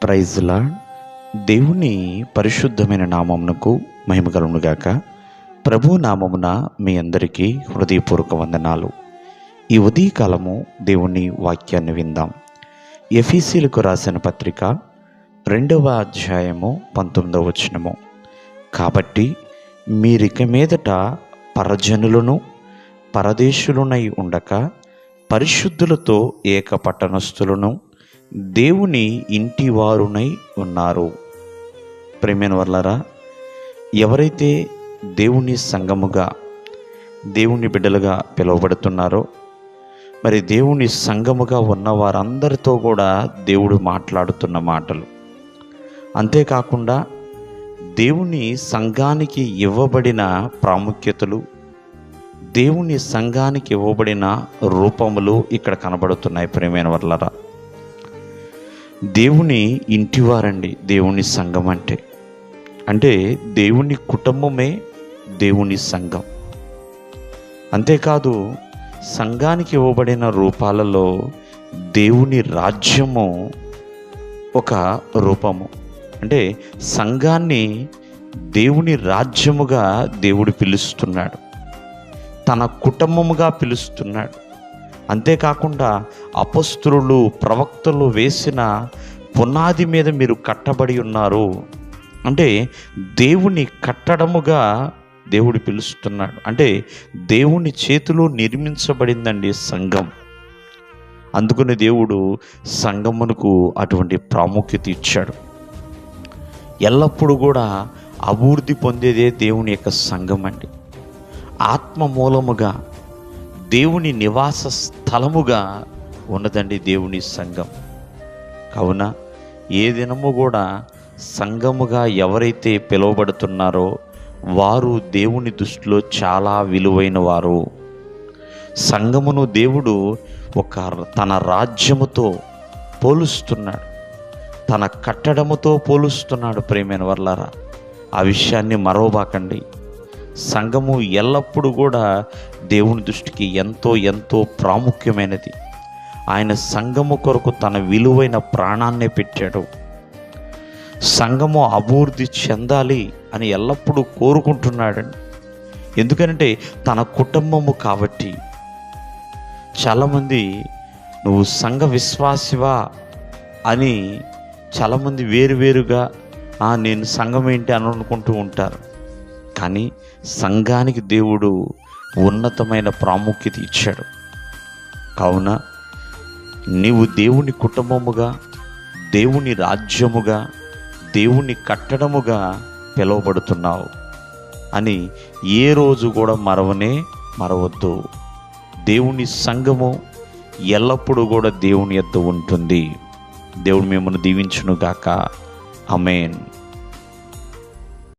Praise lord. దేవుని పరిశుద్ధమైన నామమునకు మహిమ కలుగునుగాక. ప్రభు నామమున మీ అందరికీ హృదయపూర్వక వందనాలు. ఈ ఉదయకాలము దేవుని వాక్యాన్ని విందాం. ఎఫెసీయులకు రాసిన పత్రిక 2వ అధ్యాయము 19వ వచనము. కాబట్టి మీరిక మీదట పరజనులను పరదేశులునై ఉండక పరిశుద్ధులతో ఏక పట్టణస్థులను దేవుని ఇంటి వారునై ఉన్నారు. ప్రియమైన వర్లారా, ఎవరైతే దేవుని సంఘముగా దేవుని బిడ్డలుగా పిలువబడుతున్నారో, మరి దేవుని సంఘముగా ఉన్న వారందరితో కూడా దేవుడు మాట్లాడుతున్న మాటలు. అంతేకాకుండా దేవుని సంఘానికి ఇవ్వబడిన ప్రాముఖ్యతలు, దేవుని సంఘానికి ఇవ్వబడిన రూపములు ఇక్కడ కనబడుతున్నాయి. ప్రియమైన వర్లారా, దేవుని ఇంటివారండి దేవుని సంఘం అంటే దేవుని కుటుంబమే దేవుని సంఘం. అంతేకాదు, సంఘానికి ఇవ్వబడిన రూపాలలో దేవుని రాజ్యము ఒక రూపము. అంటే సంఘాన్ని దేవుని రాజ్యముగా దేవుడు పిలుస్తున్నాడు, తన కుటుంబముగా పిలుస్తున్నాడు. అంతేకాకుండా అపొస్తలులు ప్రవక్తలు వేసిన పునాది మీద మీరు కట్టబడి ఉన్నారు అంటే దేవుని కట్టడముగా దేవుడు పిలుస్తున్నాడు. అంటే దేవుని చేతిలో నిర్మించబడిందండి సంఘం. అందుకని దేవుడు సంఘమునకు అటువంటి ప్రాముఖ్యత ఇచ్చాడు. ఎల్లప్పుడూ కూడా అభివృద్ధి పొందేదే దేవుని యొక్క సంఘం అండి. ఆత్మ మూలముగా దేవుని నివాస స్థలముగా ఉన్నదండి దేవుని సంఘం. కావున ఏ దినము కూడా సంఘముగా ఎవరైతే పిలువబడుతున్నారో వారు దేవుని దృష్టిలో చాలా విలువైన వారు. సంఘమును దేవుడు తన రాజ్యముతో పోలుస్తున్నాడు, తన కట్టడముతో పోలుస్తున్నాడు. ప్రియమైన వర్లారా, ఆ విషయాన్ని మరవబాకండి. సంఘము ఎల్లప్పుడూ కూడా దేవుని దృష్టికి ఎంతో ఎంతో ప్రాముఖ్యమైనది. ఆయన సంఘము కొరకు తన విలువైన ప్రాణాన్నే పెట్టాడు. సంఘము అభివృద్ధి చెందాలి అని ఎల్లప్పుడూ కోరుకుంటున్నాడండి. ఎందుకంటే తన కుటుంబము కాబట్టి. చాలామంది నువ్వు సంఘ విశ్వాసివా అని చాలామంది వేరువేరుగా నేను సంఘం ఏంటి అని అనుకుంటూ ఉంటారు. కానీ సంఘానికి దేవుడు ఉన్నతమైన ప్రాముఖ్యత ఇచ్చాడు. కావున నీవు దేవుని కుటుంబముగా, దేవుని రాజ్యముగా, దేవుని కట్టడముగా పిలువబడుతున్నావు అని ఏ రోజు కూడా మరవద్దు. దేవుని సంఘము ఎల్లప్పుడూ కూడా దేవుని యొద్ద ఉంటుంది. దేవుడు మిమ్మల్ని దీవించునుగాక. ఆమేన్.